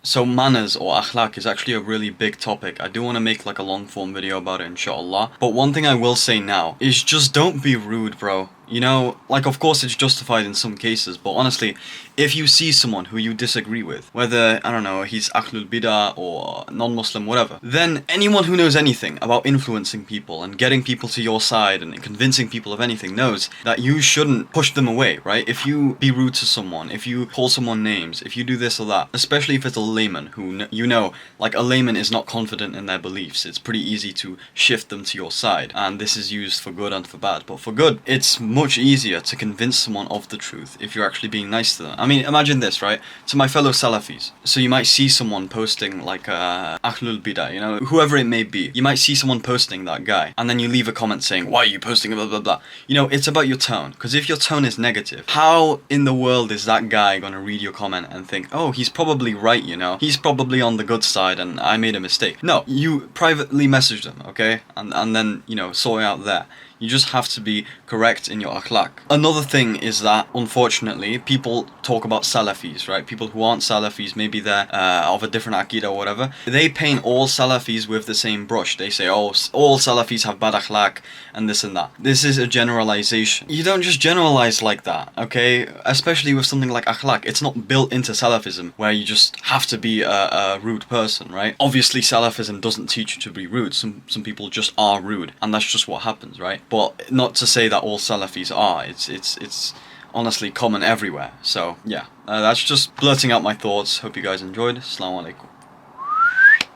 So manners or akhlaq is actually a really big topic. I do want to make like a long form video about it, inshallah. But one thing I will say now is just don't be rude, bro. You know, like of course it's justified in some cases, but honestly, if you see someone who you disagree with, whether, I don't know, he's Ahlul Bidah or non-Muslim, whatever, then anyone who knows anything about influencing people and getting people to your side and convincing people of anything knows that you shouldn't push them away, right? If you be rude to someone, if you call someone names, if you do this or that, especially if it's a layman who, you know, like a layman is not confident in their beliefs, it's pretty easy to shift them to your side. And this is used for good and for bad. But for good, it's much easier to convince someone of the truth if you're actually being nice to them. I mean, imagine this, right? To my fellow Salafis. So you might see someone posting like Ahlul Bidah, you know, whoever it may be. You might see someone posting that guy, and then you leave a comment saying, why are you posting blah blah blah? You know, it's about your tone. Because if your tone is negative, how in the world is that guy gonna read your comment and think, oh, he's probably right, you know? He's probably on the good side and I made a mistake. No, you privately message them, okay? And then, you know, sort it out there. You just have to be correct in your akhlaq. Another thing is that, unfortunately, people talk about Salafis, right? People who aren't Salafis, maybe they're of a different Aqidah or whatever. They paint all Salafis with the same brush. They say, oh, all Salafis have bad akhlaq and this and that. This is a generalization. You don't just generalize like that, okay? Especially with something like akhlaq. It's not built into Salafism where you just have to be a rude person, right? Obviously, Salafism doesn't teach you to be rude. Some people just are rude, and that's just what happens, right? But not to say that all Salafis are. It's honestly common everywhere. So yeah, that's just blurting out my thoughts. Hope you guys enjoyed. Assalamu alaikum.